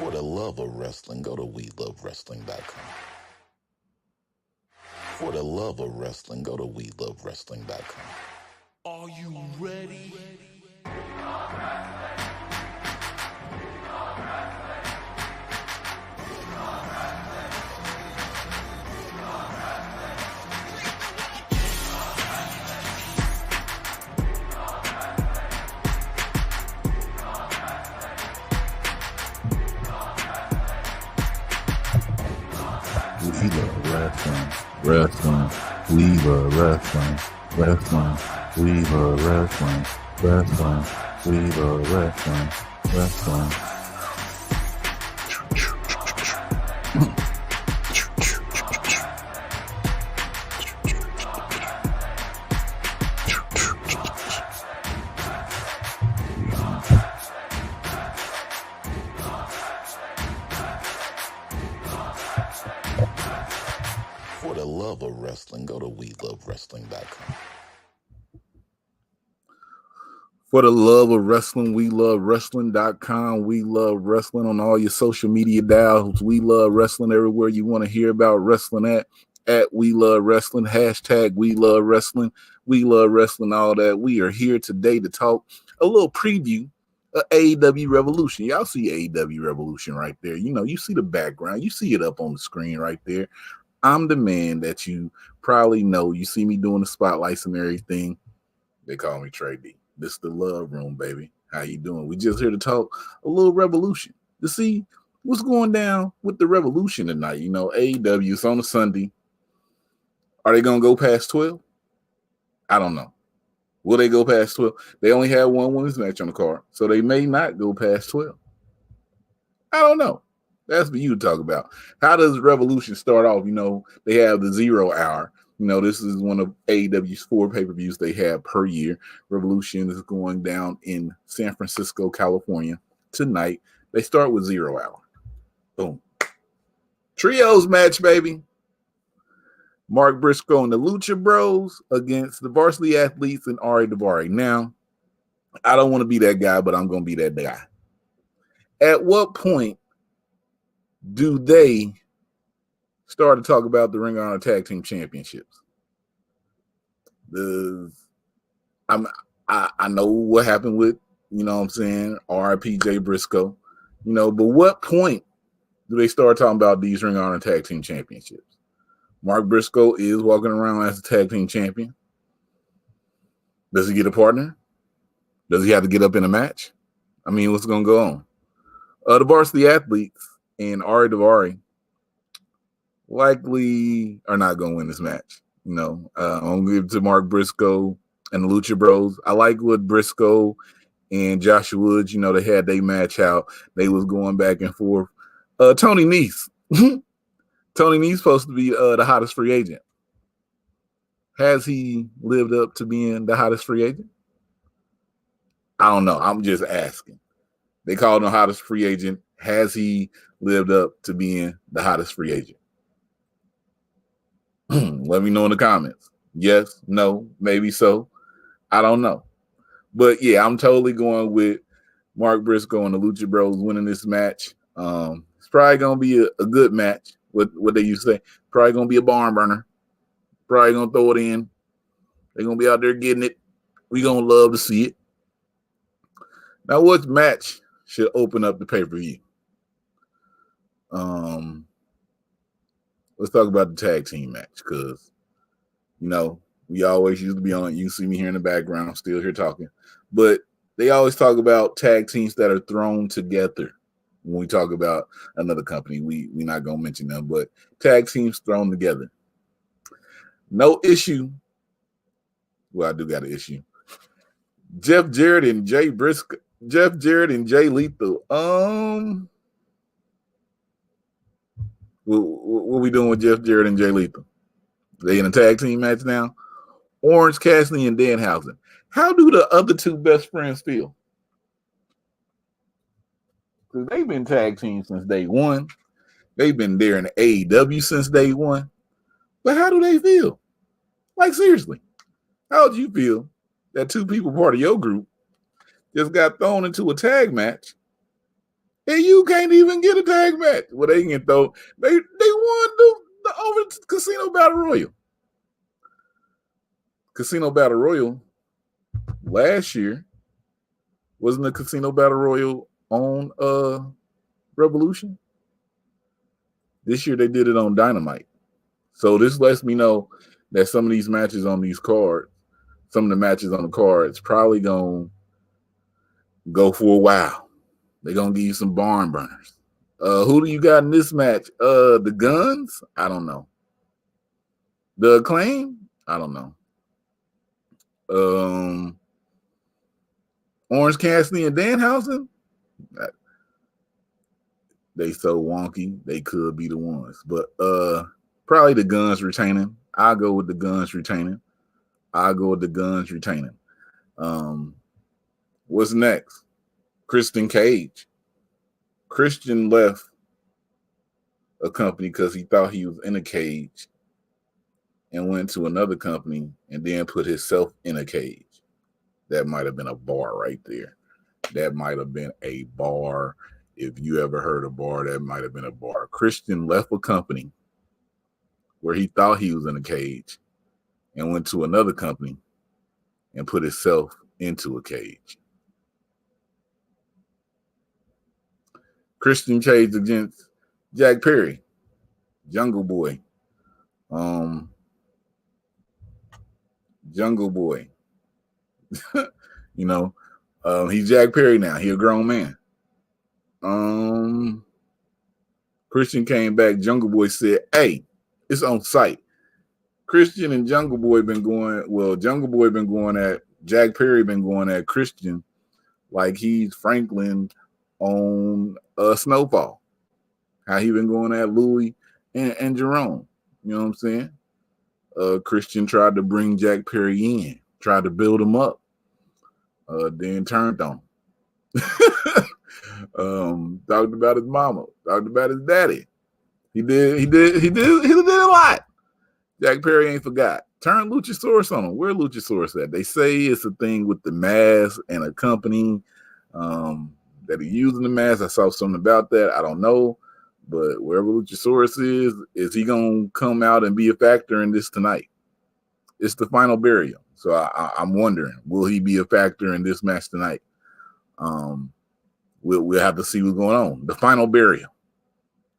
For the love of wrestling, go to WeLoveWrestling.com. For the love of wrestling, go to WeLoveWrestling.com. Are you ready? We love wrestling, wrestling. We love wrestling, wrestling. We love wrestling, wrestling. We love wrestling, wrestling. For the love of wrestling, go to WeLoveWrestling.com. For the love of wrestling, we love wrestling.com. We love wrestling on all your social media dials. We love wrestling everywhere you want to hear about wrestling at We Love Wrestling, hashtag We Love Wrestling. We love wrestling, all that. We are here today to talk a little preview of AEW Revolution. Y'all see AEW Revolution right there. You know, you see the background. You see it up on the screen right there. I'm the man that you probably know. You see me doing the spotlights and everything. They call me Trey D. This is the love room, baby. How you doing? We just here to talk a little Revolution to see what's going down with the Revolution tonight. You know, AEW is on a Sunday. Are they going to go past 12? I don't know. Will they go past 12? They only had one women's match on the card, so they may not go past 12. I don't know. That's for you to talk about. How does Revolution start off? You know, they have the 0 hour. You know, this is one of AEW's 4 pay-per-views they have per year. Revolution is going down in San Francisco, California tonight. They start with 0 hour. Boom. Trios match, baby. Mark Briscoe and the Lucha Bros against the Varsity Athletes and Ari Daivari. Now, I don't want to be that guy, but I'm going to be that guy. At what point do they start to talk about the Ring of Honor Tag Team Championships? I know what happened with, you know what I'm saying, RIP Jay Briscoe, you know, but what point do they start talking about these Ring of Honor Tag Team Championships? Mark Briscoe is walking around as a tag team champion. Does he get a partner? Does he have to get up in a match? I mean, what's going to go on? The Varsity Athletes and Ari Daivari likely are not going to win this match. You know, I'm going to give it to Mark Briscoe and the Lucha Bros. I like what Briscoe and Joshua Woods, you know, they had their match out. They was going back and forth. Tony Nese. Tony Nese supposed to be the hottest free agent. Has he lived up to being the hottest free agent? I don't know. I'm just asking. They called him the hottest free agent. Has he lived up to being the hottest free agent? Let me know in the comments. Yes, no, maybe so. I don't know. But yeah, I'm totally going with Mark Briscoe and the Lucha Bros winning this match. It's probably going to be a good match. What they used to say. Probably going to be a barn burner. Probably going to throw it in. They're going to be out there getting it. We're going to love to see it. Now, what match should open up the pay-per-view? Let's talk about the tag team match because, you know, we always used to be on it. You see me here in the background. I'm still here talking. But they always talk about tag teams that are thrown together. When we talk about another company, we're not going to mention them, but tag teams thrown together. No issue. Well, I do got an issue. Jeff Jarrett and Jay Briscoe. Jeff Jarrett and Jay Lethal. What we doing with Jeff Jarrett and Jay Lethal? They in a tag team match now? Orange Cassidy and Danhausen. How do the other two best friends feel? Because they've been tag teams since day one. They've been there in the AEW since day one. But how do they feel? Like, seriously, how would you feel that two people part of your group just got thrown into a tag match and you can't even get a tag match. Well, they can throw. They won the over Casino Battle Royal. Casino Battle Royal last year wasn't the Casino Battle Royal on Revolution. This year they did it on Dynamite. So this lets me know that some of these matches on these cards, some of the matches on the cards, probably gonna go for a while. They're gonna give you some barn burners. Who do you got in this match? The Guns? I don't know. The Acclaim? I don't know. Orange Cassidy and Danhausen? They so wonky, they could be the ones. But probably the Guns retaining. I'll go with the Guns retaining. What's next? Christian Cage. Christian left a company because he thought he was in a cage and went to another company and then put himself in a cage. That might have been a bar right there. That might have been a bar. If you ever heard a bar, that might have been a bar. Christian left a company where he thought he was in a cage and went to another company and put himself into a cage. Christian Cage against Jack Perry, Jungle Boy. Jungle Boy. He's Jack Perry now. He a grown man. Christian came back. Jungle Boy said, "Hey, it's on site." Christian and Jungle Boy been going. Well, Jungle Boy been going at Jack Perry. Been going at Christian like he's Franklin on Snowfall. How he been going at Louis and Jerome. You know what I'm saying? Christian tried to bring Jack Perry in, tried to build him up, then turned on him. Talked about his mama, talked about his daddy. He did a lot. Jack Perry ain't forgot. Turn Luchasaurus on him. Where Luchasaurus at? They say it's a thing with the mask and a company that he using the mask. I saw something about that. I don't know. But wherever Luchasaurus is he going to come out and be a factor in this tonight? It's the final burial. So I'm wondering, will he be a factor in this match tonight? We'll have to see what's going on. The final burial.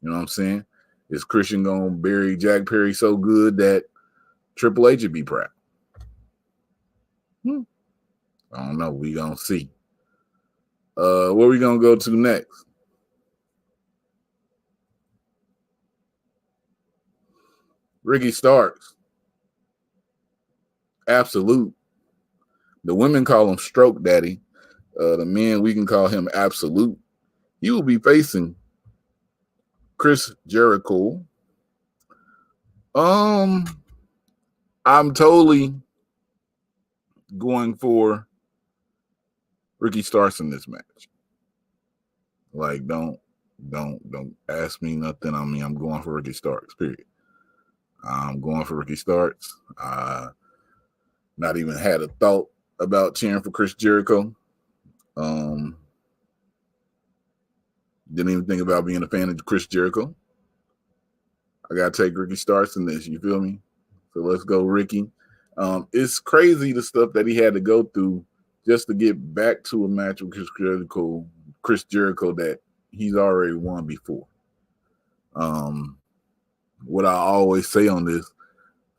You know what I'm saying? Is Christian going to bury Jack Perry so good that Triple H would be proud? I don't know. We going to see. Where we going to go to next? Ricky Starks. Absolute. The women call him Stroke Daddy. The men, we can call him Absolute. He will be facing Chris Jericho. I'm totally going for Ricky Starks in this match. Like, don't ask me nothing. I mean, I'm going for Ricky Starks, period. I'm going for Ricky Starks. Not even had a thought about cheering for Chris Jericho. Didn't even think about being a fan of Chris Jericho. I gotta take Ricky Starks in this. You feel me? So let's go, Ricky. It's crazy the stuff that he had to go through just to get back to a match with Chris Jericho that he's already won before. What I always say on this,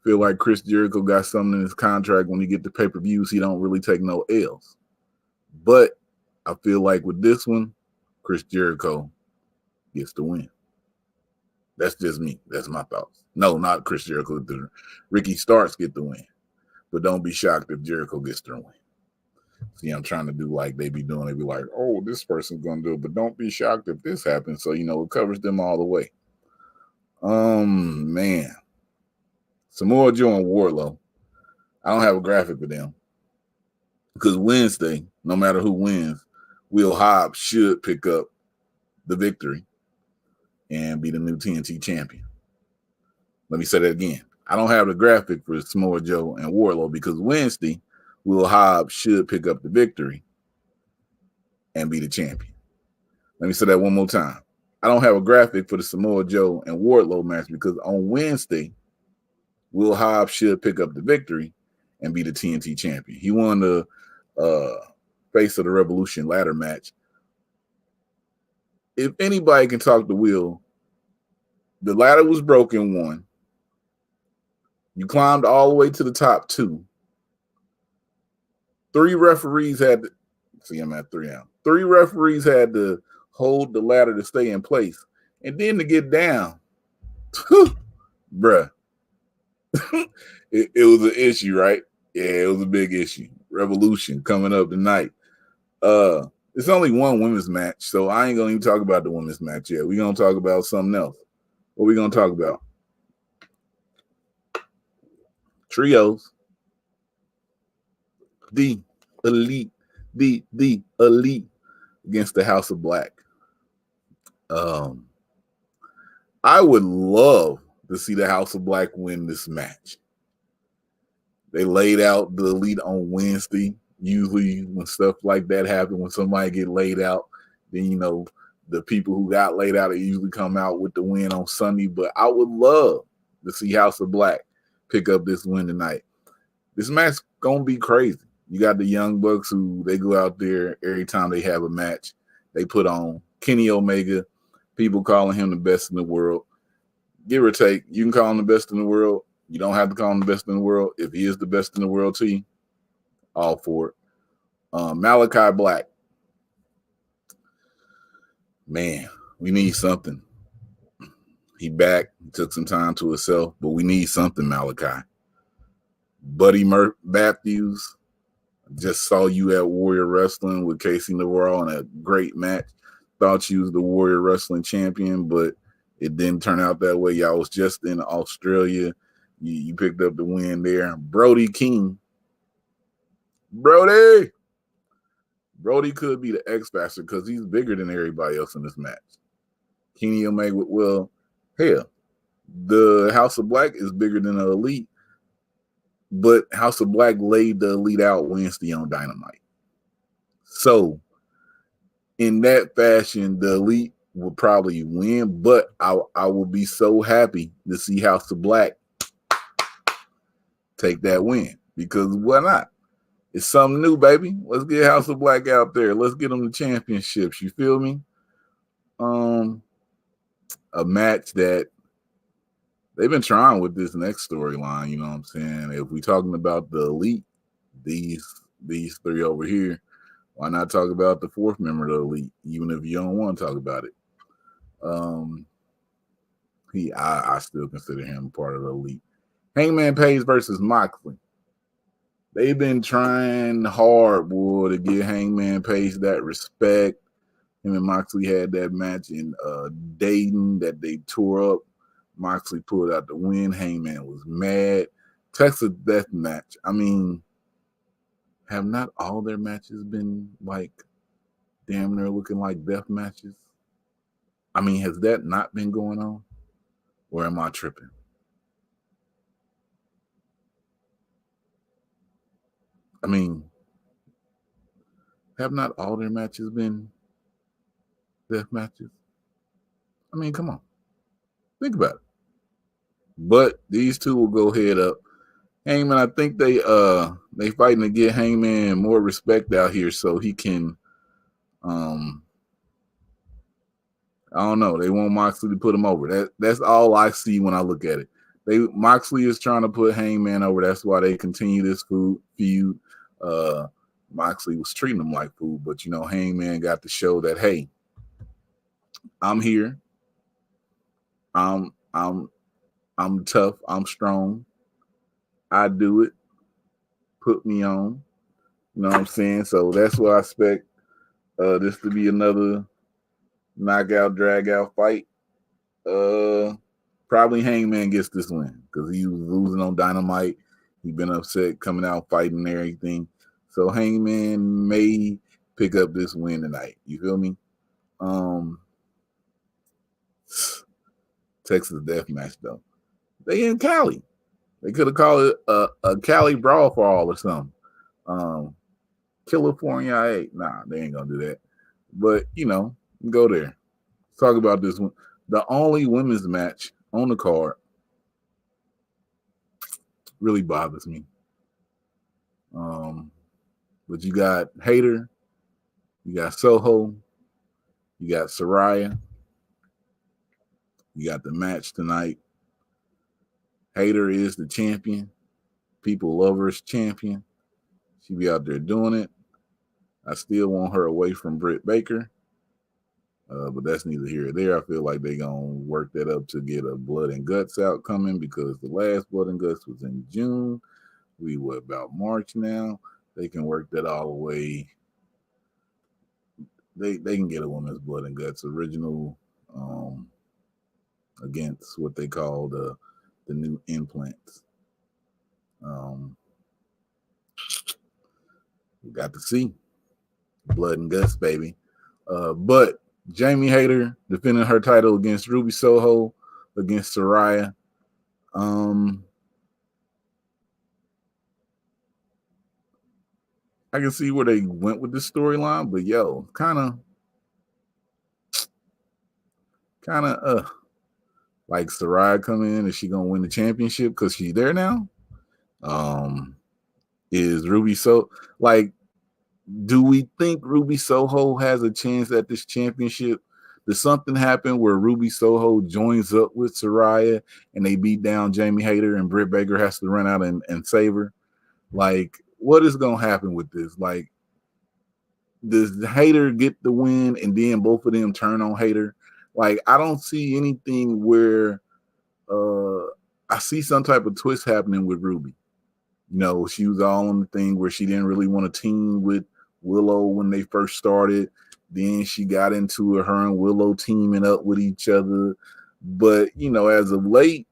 feel like Chris Jericho got something in his contract when he get the pay-per-views, he don't really take no L's. But I feel like with this one, Chris Jericho gets the win. That's just me. That's my thoughts. No, not Chris Jericho. Ricky Starks get the win. But don't be shocked if Jericho gets the win. See, I'm trying to do like they be doing. They be like, oh, this person's going to do it. But don't be shocked if this happens. So, it covers them all the way. Man. Samoa Joe and Wardlow. I don't have a graphic for them. Because Wednesday, no matter who wins, Will Hobbs should pick up the victory and be the new TNT champion. Let me say that again. I don't have the graphic for Samoa Joe and Wardlow because Wednesday, Will Hobbs should pick up the victory and be the champion. Let me say that one more time. I don't have a graphic for the Samoa Joe and Wardlow match because on Wednesday, Will Hobbs should pick up the victory and be the TNT champion. He won the Face of the Revolution ladder match. If anybody can talk to Will, the ladder was broken, one. You climbed all the way to the top, two. 3 referees had to, see, I'm at 3 now. 3 referees had to hold the ladder to stay in place. And then to get down, bruh, it was an issue, right? Yeah, it was a big issue. Revolution coming up tonight. It's only one women's match, so I ain't gonna even talk about the women's match yet. We're gonna talk about something else. What we gonna talk about? Trios. The elite against the House of Black. I would love to see the House of Black win this match. They laid out the elite on Wednesday. Usually when stuff like that happens, when somebody get laid out, then, you know, the people who got laid out, they usually come out with the win on Sunday. But I would love to see House of Black pick up this win tonight. This match going to be crazy. You got the Young Bucks who they go out there every time they have a match. They put on Kenny Omega. People calling him the best in the world. Give or take, you can call him the best in the world. You don't have to call him the best in the world. If he is the best in the world to you, all for it. Malachi Black. Man, we need something. He back. He took some time to himself, but we need something, Malachi. Buddy Matthews. Just saw you at Warrior Wrestling with Casey Navarro in a great match. Thought you was the Warrior Wrestling champion, but it didn't turn out that way. Y'all was just in Australia. You picked up the win there. Brody King. Brody could be the X Factor because he's bigger than everybody else in this match. Kenny Omega, well, hell, the House of Black is bigger than the Elite, but House of Black laid the Elite out Wednesday on Dynamite. So, in that fashion, the Elite will probably win, but I will be so happy to see House of Black take that win because why not? It's something new, baby. Let's get House of Black out there. Let's get them the championships. You feel me? A match that they've been trying with this next storyline. You know what I'm saying? If we're talking about the Elite, these 3 over here, why not talk about the 4th member of the Elite, even if you don't want to talk about it? I still consider him part of the Elite. Hangman Page versus Moxley. They've been trying hard, boy, to give Hangman Page that respect. Him and Moxley had that match in Dayton that they tore up. Moxley pulled out the win. Hangman was mad. Texas Death Match. I mean, have not all their matches been like damn near looking like death matches? I mean, has that not been going on? Or am I tripping? I mean, have not all their matches been death matches? I mean, come on. Think about it. But these two will go head up. Hangman, I think they fighting to get Hangman more respect out here so he can I don't know. They want Moxley to put him over. That's all I see when I look at it. Moxley is trying to put Hangman over. That's why they continue this feud. Moxley was treating him like food, but you know, Hangman got to show that, hey, I'm here. I'm tough. I'm strong. I do it. Put me on. You know what I'm saying? So that's why I expect this to be another knockout, drag out fight. Probably Hangman gets this win because he was losing on Dynamite. He's been upset coming out fighting and everything. So Hangman may pick up this win tonight. You feel me? Texas Death Match though. They in Cali. They could have called it a Cali Brawl for all or something. California 8. Nah, they ain't gonna do that. But you know, Go there. Let's talk about this one. The only women's match on the card really bothers me. But you got Hayter, you got Soho, you got Saraya. You got the match tonight. Hayter is the champion. People love her as champion. She be out there doing it. I still want her away from Britt Baker. But that's neither here or there. I feel like they're going to work that up to get a Blood and Guts out coming, because the last Blood and Guts was in June. We were about March now. They can work that all the way. They can get a women's Blood and Guts original against what they call the new implants. We got to see Blood and Guts, baby. But Jamie Hayter defending her title against Ruby Soho, against Saraya. I can see where they went with this storyline, but yo, kind of like Saraya coming in, is she gonna win the championship because she's there now? Is Ruby like, do we think Ruby Soho has a chance at this championship? Does something happen where Ruby Soho joins up with Saraya and they beat down Jamie Hayter and Britt Baker has to run out and save her? Like, what is going to happen with this? Like, does Hayter get the win and then both of them turn on Hayter? Like, I don't see anything where I see some type of twist happening with Ruby. You know, she was all on the thing where she didn't really want to team with Willow when they first started. Then she got into her and Willow teaming up with each other. But, you know, as of late,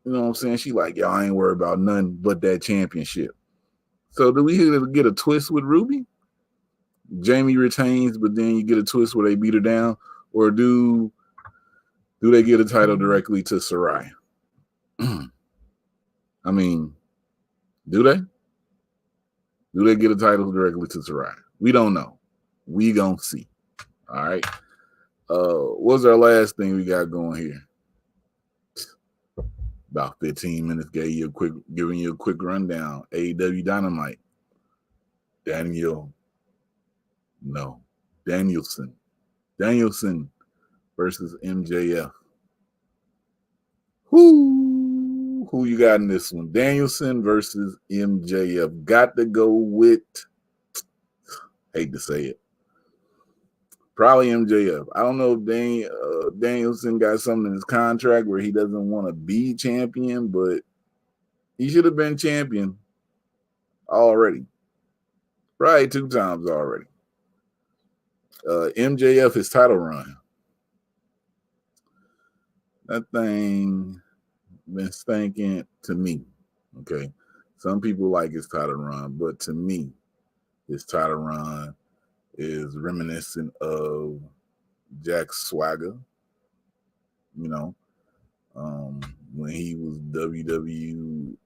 you know what I'm saying? She like, y'all ain't worried about nothing but that championship. So do we get a twist with Ruby? Jamie retains, but then you get a twist where they beat her down? Or do they get a title directly to Saraya? I mean, do they? Do they get a title directly to Saraya? We don't know. We gonna see. All right. What's our last thing we got going here? About 15 minutes. Giving you a quick rundown. AEW Dynamite. Danielson versus MJF. Who you got in this one? Danielson versus MJF. Got to go with, hate to say it, probably MJF. I don't know if Danielson got something in his contract where he doesn't want to be champion, but he should have been champion already. Probably 2 times already. MJF, his title run. That thing been stinking to me. Okay. Some people like his title run, but to me, his title run is reminiscent of Jack Swagger, you know, when he was WWE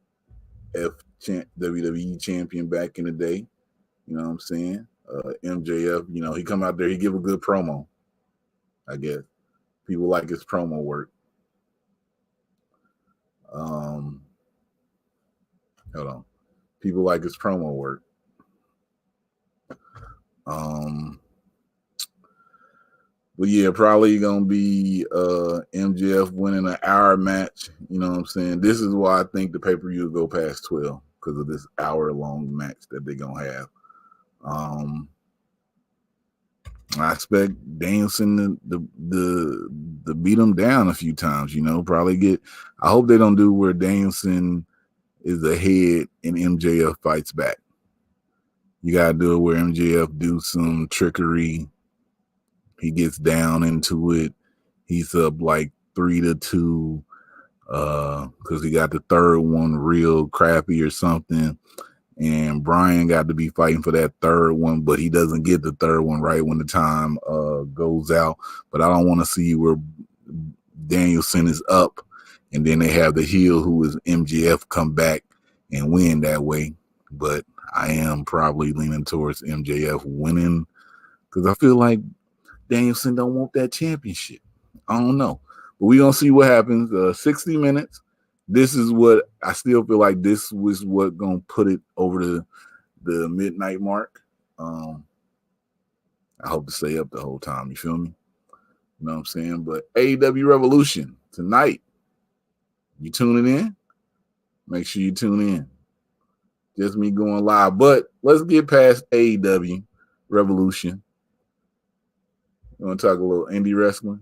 champion back in the day. You know what I'm saying? MJF, you know, he come out there, he give a good promo, I guess. People like his promo work. Hold on. People like his promo work. But yeah, probably gonna be MJF winning an hour match. You know what I'm saying? This is why I think the pay-per-view will go past 12, because of this hour-long match that they're gonna have. I expect Danielson to beat him down a few times, you know, probably get. I hope they don't do where Danielson is ahead and MJF fights back. You got to do it where MJF do some trickery. He gets down into it. He's up like 3-2 because he got the third one real crappy or something. And Brian got to be fighting for that third one, but he doesn't get the third one right when the time goes out. But I don't want to see where Danielson is up and then they have the heel who is MJF come back and win that way. But I am probably leaning towards MJF winning because I feel like Danielson don't want that championship. I don't know. But we're going to see what happens. 60 minutes. This is what I still feel like this was what going to put it over the midnight mark. I hope to stay up the whole time. You feel me? You know what I'm saying? But AEW Revolution tonight. You tuning in? Make sure you tune in. Just me going live. But let's get past AEW Revolution. You want to talk a little indie wrestling?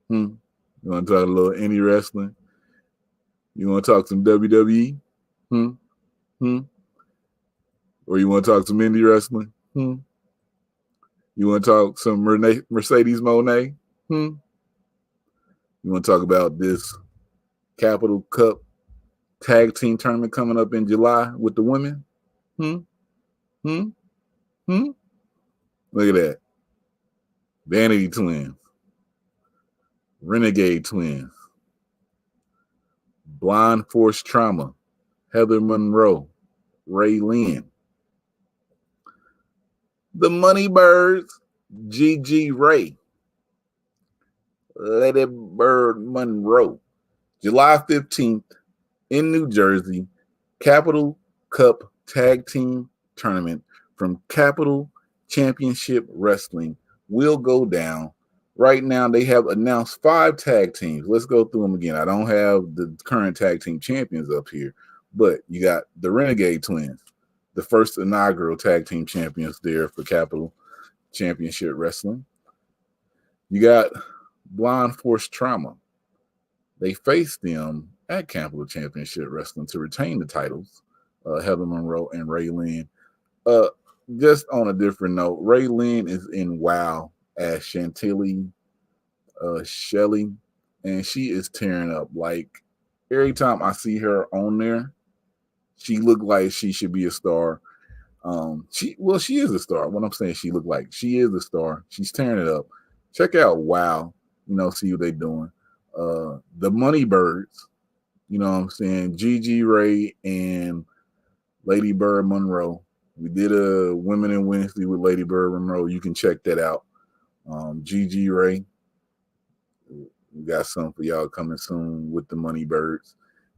You want to talk a little indie wrestling? You want to talk some WWE? Or you want to talk some indie wrestling? You want to talk some Mercedes Moné? You want to talk about this Capital Cup tag team tournament coming up in July with the women? Look at that. Vanity Twins. Renegade Twins. Blind Force Trauma. Heather Monroe. Ray Lynn. The Money Birds. Gigi Ray. Lady Bird Monroe. July 15th in New Jersey. Capital Cup Tag Team Tournament from Capital Championship Wrestling will go down. Right now, they have announced 5 tag teams. Let's go through them again. I don't have the current tag team champions up here, but you got the Renegade Twins, the first inaugural tag team champions there for Capital Championship Wrestling. You got Blind Force Trauma. They faced them at Capital Championship Wrestling to retain the titles, Heather Monroe and Ray Lynn. Just on a different note, Ray Lynn is in WoW as Chantilly Shelley, and she is tearing up. Like, every time I see her on there, she look like she should be a star. She is a star. What I'm saying, she look like she is a star. She's tearing it up. Check out WoW, see what they're doing. The Money Birds, what I'm saying, Gigi Ray and Lady Bird Monroe. We did a Women in Wednesday with Lady Bird Monroe. You can check that out. Gigi Ray. We got something for y'all coming soon with the Money Birds.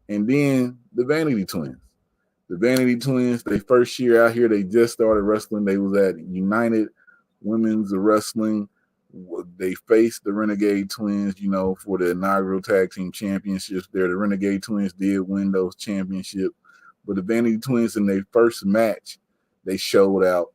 And then the Vanity Twins. The Vanity Twins, they first year out here, they just started wrestling. They was at United Women's Wrestling. They faced the Renegade Twins, for the inaugural tag team championships there. The Renegade Twins did win those championships. But the Vanity Twins, in their first match, they showed out.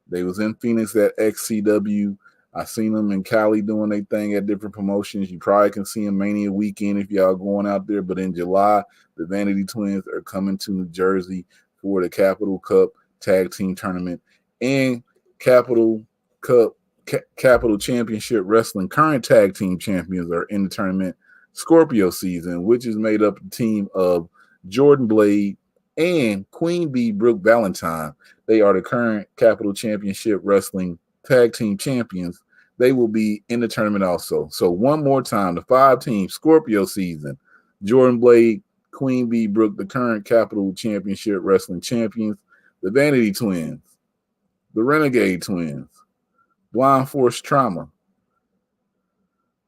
They was in Phoenix at XCW. I seen them in Cali doing their thing at different promotions. You probably can see them Mania weekend if y'all going out there. But in July, the Vanity Twins are coming to New Jersey for the Capital Cup Tag Team Tournament and Capital Cup Capital Championship Wrestling. Current tag team champions are in the tournament. Scorpio Season, which is made up of a team of Jordan Blade and Queen Bee Brooke Valentine. They are the current Capital Championship Wrestling tag team champions. They will be in the tournament also. So one more time, the 5 teams, Scorpio Season, Jordan Blade, Queen Bee Brooke, the current Capital Championship Wrestling champions, the Vanity Twins, the Renegade Twins, Blind Force Trauma,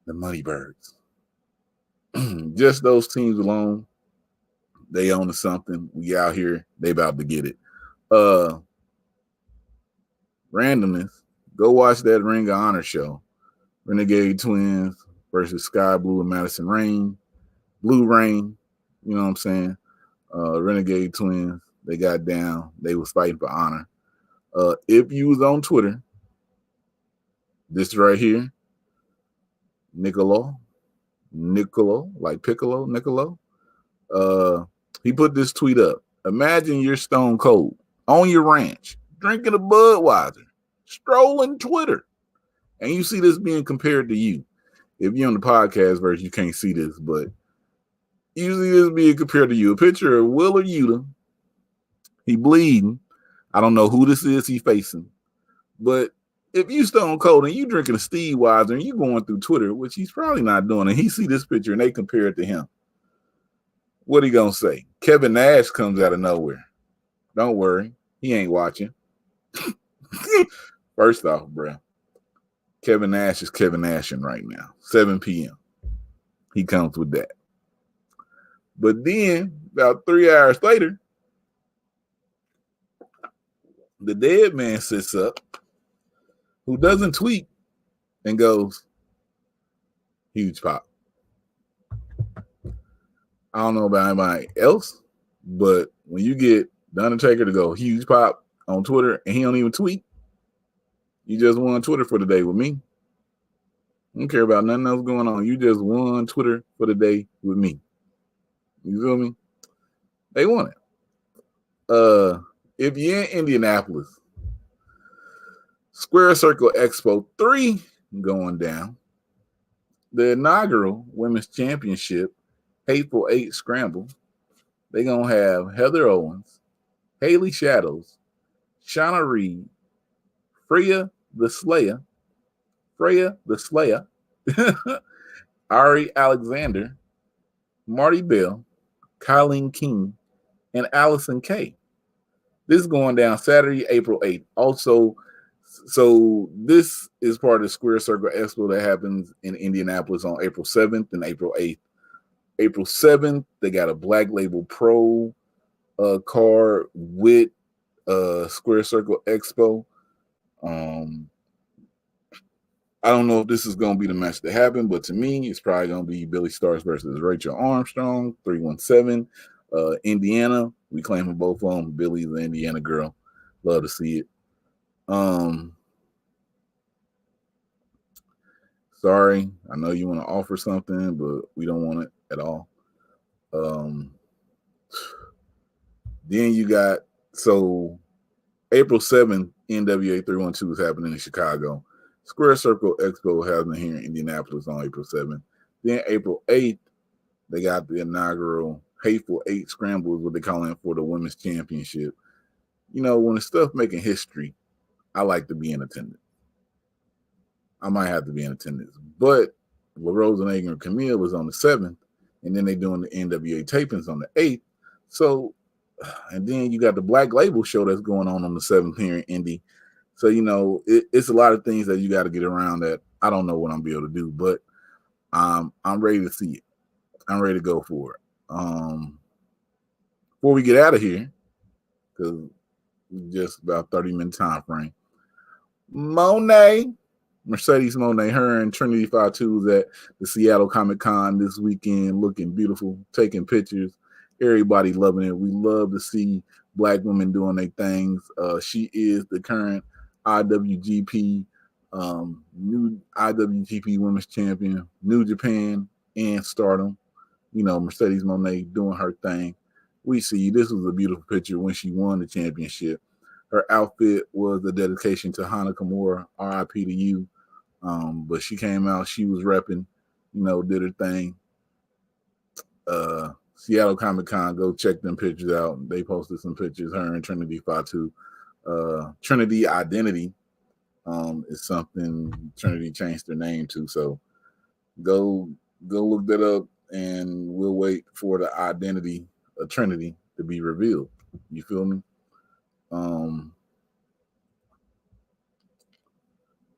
the Money Birds. Just those teams alone, they own something. We out here, they about to get it. Randomness. Go watch that Ring of Honor show. Renegade Twins versus Sky Blue and Madison Rain. Blue Rain, you know what I'm saying? Renegade Twins, they got down. They was fighting for honor. If you was on Twitter, this right here, Niccolo, like Piccolo, Niccolo. He put this tweet up. Imagine you're stone cold on your ranch, drinking a Budweiser, strolling Twitter, and you see this being compared to you. If you're on the podcast version, you can't see this, but you see this being compared to you. A picture of Willer Yuta. He bleeding. I don't know who this is he facing, but if you stone cold and you drinking a Steve Weiser and you going through Twitter, which he's probably not doing, and he see this picture and they compare it to him, what he gonna say? Kevin Nash comes out of nowhere. Don't worry, he ain't watching. First off, bruh, Kevin Nash is Kevin Nashing right now. 7 p.m. He comes with that. But then, about 3 hours later, the dead man sits up, who doesn't tweet, and goes, huge pop. I don't know about anybody else, but when you get The Undertaker to go huge pop on Twitter and he don't even tweet, you just won Twitter for the day with me. I don't care about nothing else going on. You just won Twitter for the day with me. You feel me? They won it. If you're in Indianapolis, Square Circle Expo 3 going down. The inaugural Women's Championship Hateful Eight Scramble. They're going to have Heather Owens, Haley Shadows, Shauna Reed, Freya the Slayer, Ari Alexander, Marty Bell, Colleen King, and Allison Kay. This is going down Saturday, April 8th. Also, so this is part of the Square Circle Expo that happens in Indianapolis on April 7th and April 8th. April 7th, they got a Black Label Pro card with Square Circle Expo. I don't know if this is going to be the match that happened, but to me, it's probably going to be Billy Starks versus Rachel Armstrong, 317. Indiana, we claiming both of them. Billy's the Indiana girl. Love to see it. Sorry, I know you want to offer something, but we don't want it at all. Then you got, so April 7th, NWA 312 is happening in Chicago. Square Circle Expo happening here in Indianapolis on April 7th. Then April 8th, they got the inaugural Hateful Eight Scrambles, what they call it, for the Women's Championship. You know, when the stuff making history, I like to be in attendance. I might have to be in attendance. But Rosenegger and Camille is on the 7th, and then they're doing the NWA tapings on the 8th. So, and then you got the Black Label show that's going on the 7th here in Indy. So, you know, it's a lot of things that you got to get around that I don't know what I'm be able to do, but I'm ready to see it. I'm ready to go for it. Before we get out of here, because just about 30-minute time frame, Mercedes Moné, her and Trinity 52 was at the Seattle Comic-Con this weekend, looking beautiful, taking pictures. Everybody loving it. We love to see Black women doing their things. She is the current IWGP, new IWGP Women's Champion, New Japan, and Stardom. You know, Mercedes Moné doing her thing. We see this was a beautiful picture when she won the championship. Her outfit was a dedication to Hana Kimura, RIP to you. But she came out, she was repping, you know, did her thing. Seattle Comic-Con, go check them pictures out. They posted some pictures, her and Trinity Fatu. Trinity Identity is something Trinity changed their name to. So go look that up, and we'll wait for the identity of Trinity to be revealed. You feel me?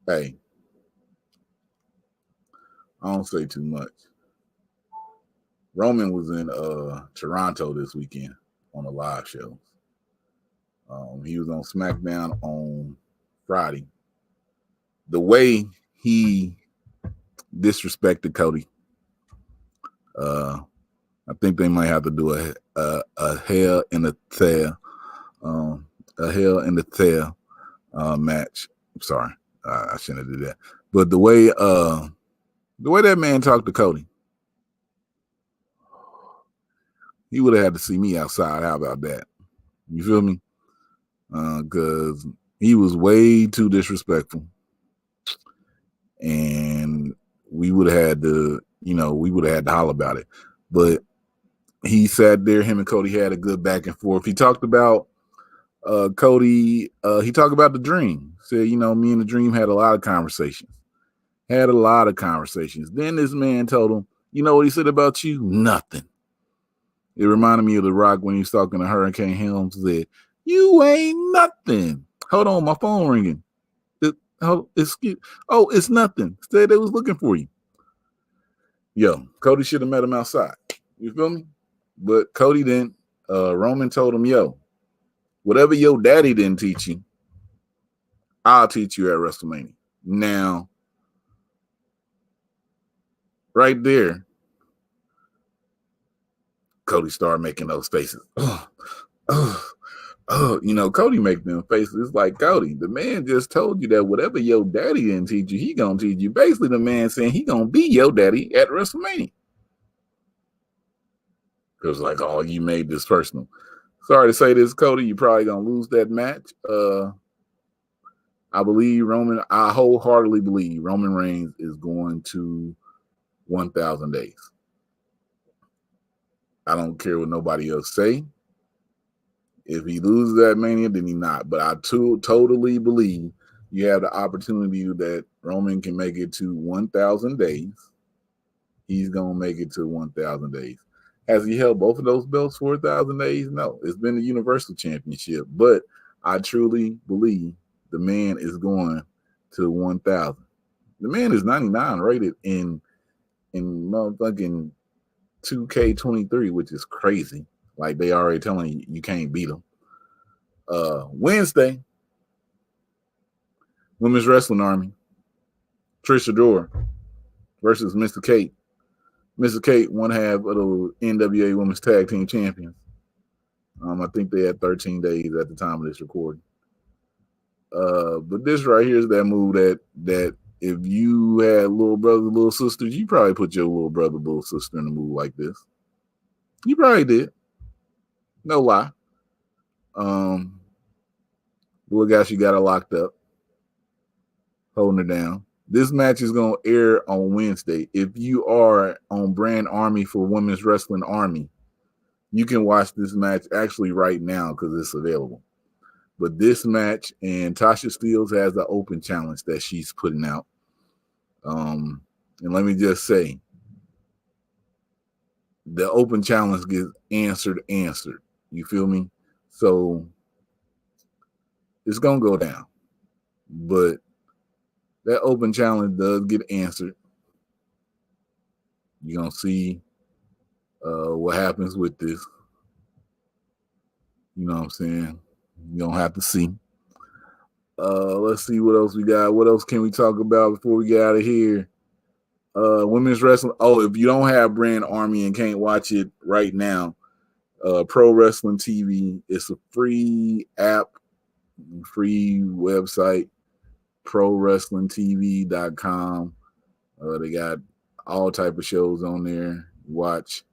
Hey, I don't say too much. Roman was in Toronto this weekend on a live show. He was on SmackDown on Friday. The way he disrespected Cody, I think they might have to do a Hell in a Cell, match. I'm sorry, I shouldn't have did that. But the way that man talked to Cody, he would have had to see me outside. How about that? You feel me? Because he was way too disrespectful, and we would have had to, holler about it. But he sat there, him and Cody had a good back and forth. He talked about Cody, he talked about the Dream. Said, me and the Dream had a lot of conversations. Then this man told him, you know what he said about you? Nothing. It reminded me of The Rock when he was talking to Hurricane Helms. Said, you ain't nothing. Hold on, my phone ringing. Oh, it's nothing. Said they was looking for you. Yo, Cody should have met him outside. You feel me? But Cody didn't. Roman told him, yo, whatever your daddy didn't teach you, I'll teach you at WrestleMania. Now, right there, Cody started making those faces. Cody make them faces. It's like, Cody, the man just told you that whatever your daddy didn't teach you, he gonna teach you. Basically, the man saying he gonna be your daddy at WrestleMania. It was like, oh, you made this personal. Sorry to say this, Cody, you're probably gonna lose that match. I wholeheartedly believe Roman Reigns is going to 1,000 days. I don't care what nobody else say. If he loses that Mania, then he not. But I totally believe you have the opportunity that Roman can make it to 1,000 days. He's going to make it to 1,000 days. Has he held both of those belts for 1,000 days? No. It's been the Universal Championship. But I truly believe the man is going to 1,000. The man is 99 rated in motherfucking 2K23, which is crazy. Like they already telling you can't beat them. Wednesday, Women's Wrestling Army, Trish Adora versus Mr. Kate. Mr. Kate, one half of the NWA Women's Tag Team Champions. I think they had 13 days at the time of this recording. But this right here is that move that if you had little brothers, little sisters, you probably put your little brother, little sister in a move like this. You probably did. No lie. Little guy, she got her locked up, holding her down. This match is going to air on Wednesday. If you are on Brand Army for Women's Wrestling Army, you can watch this match actually right now because it's available. But this match, and Tasha Steelz has the open challenge that she's putting out. And let me just say, the open challenge gets answered. You feel me? So it's going to go down. But that open challenge does get answered. You're going to see what happens with this. You know what I'm saying? You don't have to see. Let's see what else we got. What else can we talk about before we get out of here? Women's wrestling. Oh, if you don't have Brand Army and can't watch it right now, Pro Wrestling TV. It's a free app, free website, prowrestlingtv.com. They got all type of shows on there. Watch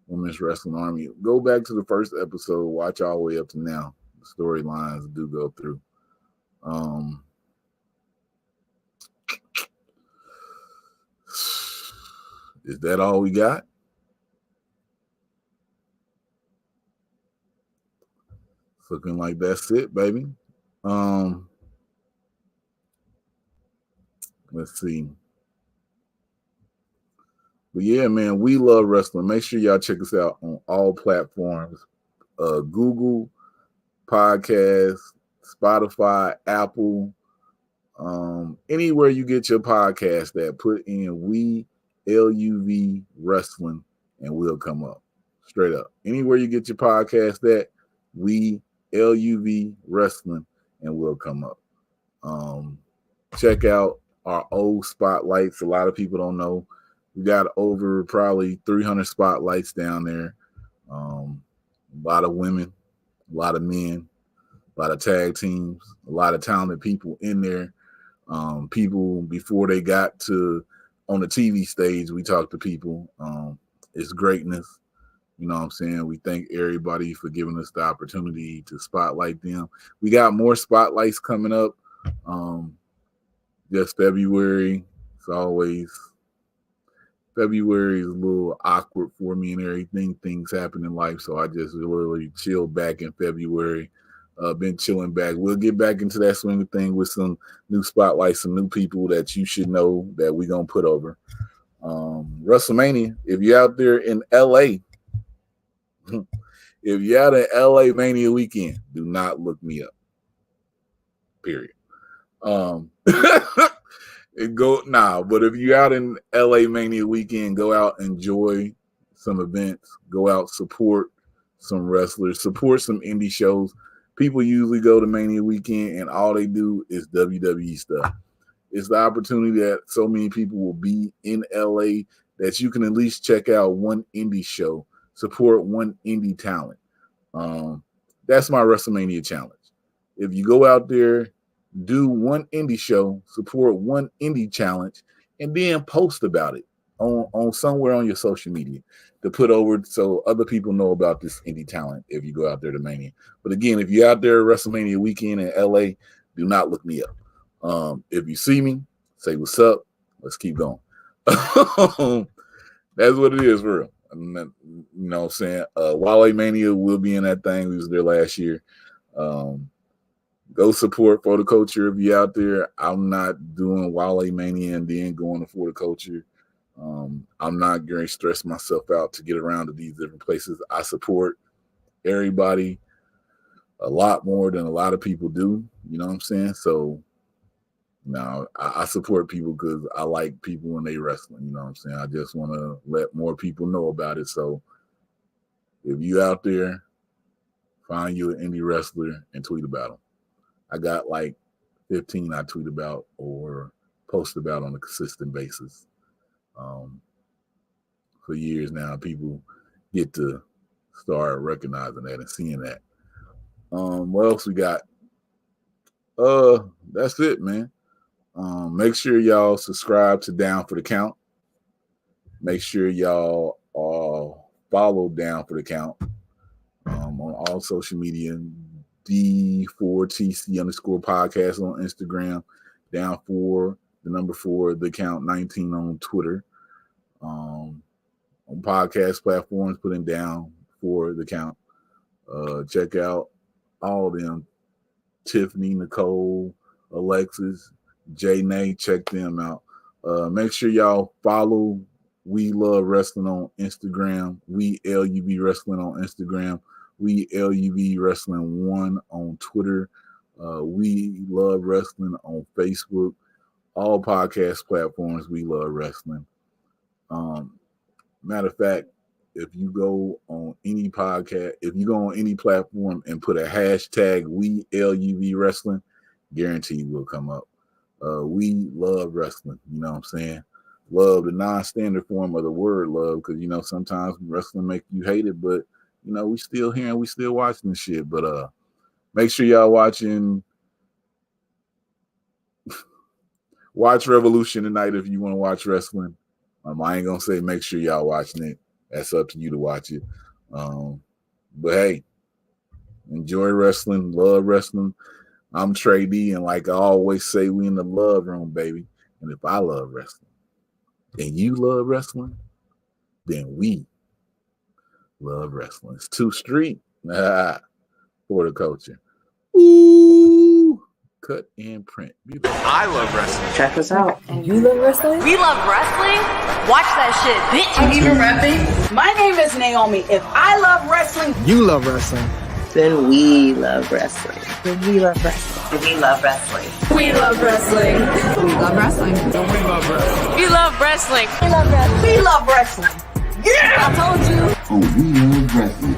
Women's Wrestling Army. Go back to the first episode. Watch all the way up to now. The storylines do go through. Is that all we got? It's looking like that's it, baby. Let's see. But yeah, man, we love wrestling. Make sure y'all check us out on all platforms. Google Podcasts, Spotify, Apple, anywhere you get your podcast at, put in We LUV Wrestling and we'll come up. Straight up. Anywhere you get your podcast at, We LUV Wrestling and we'll come up. Check out our old spotlights. A lot of people don't know. We got over probably 300 spotlights down there. A lot of women, a lot of men, a lot of tag teams, a lot of talented people in there. People before they got to on the TV stage, we talk to people. It's greatness. You know what I'm saying? We thank everybody for giving us the opportunity to spotlight them. We got more spotlights coming up. Just February. It's always February is a little awkward for me and everything. Things happen in life, so I just literally chill back in February. Been chilling back. We'll get back into that swing of thing with some new spotlights, some new people that you should know that we're going to put over. WrestleMania, if you're out there in LA, if you're out in LA Mania weekend, do not look me up. Period. But if you're out in LA Mania weekend, go out, enjoy some events, go out, support some wrestlers, support some indie shows. People usually go to Mania weekend and all they do is WWE stuff. It's the opportunity that so many people will be in LA that you can at least check out one indie show, support one indie talent. That's my WrestleMania challenge. If you go out there, do one indie show, support one indie challenge, and then post about it on somewhere on your social media to put over so other people know about this indie talent if you go out there to Mania. But again, if you're out there WrestleMania weekend in LA, do not look me up. If you see me, say what's up. Let's keep going. That's what it is for real. You know what I'm saying? Wale Mania will be in that thing. We was there last year. Go support For the Culture if you're out there. I'm not doing Wale Mania and then going to For the Culture. I'm not going to stress myself out to get around to these different places. I support everybody a lot more than a lot of people do. You know what I'm saying? So, now I support people because I like people when they wrestling. You know what I'm saying? I just want to let more people know about it. So if you out there, find you an indie wrestler and tweet about them. I got like 15 I tweet about or post about on a consistent basis. For years now, people get to start recognizing that and seeing that. What else we got? That's it, man. Make sure y'all subscribe to Down for the Count. Make sure y'all follow Down for the Count on all social media. D4TC_podcast on Instagram. Down for the number 4, the count 19 on Twitter. On podcast platforms, putting Down for the Count. Check out all them. Tiffany, Nicole, Alexis, Jay Nay, check them out. Make sure y'all follow We Love Wrestling on Instagram. We LUV Wrestling on Instagram. We LUV Wrestling 1 on Twitter. We Love Wrestling on Facebook. All podcast platforms, We Love Wrestling. Matter of fact, if you go on any podcast, if you go on any platform and put a hashtag We LUV Wrestling, guarantee will come up. We love wrestling, you know what I'm saying? Love, the non-standard form of the word love, because, you know, sometimes wrestling make you hate it, but, you know, we still here and we still watching this shit. But make sure y'all watch Revolution tonight if you want to watch wrestling. I ain't gonna say make sure y'all watching it. That's up to you to watch it. But hey, enjoy wrestling, love wrestling. I'm Trey D, and like I always say, we in the love room, baby. And if I love wrestling and you love wrestling, then we love wrestling. It's 2 Street for the culture. Ooh, cut and print. Beautiful. I love wrestling. Check us out. And you love wrestling? We love wrestling? Watch that shit, bitch. I'm even rapping. My name is Naomi. If I love wrestling, You love wrestling. then we love wrestling. Then we love wrestling. We love wrestling. We love wrestling. We love wrestling. We love wrestling. We love wrestling. We love wrestling. We love wrestling. Yeah! I told you. Oh, we love wrestling.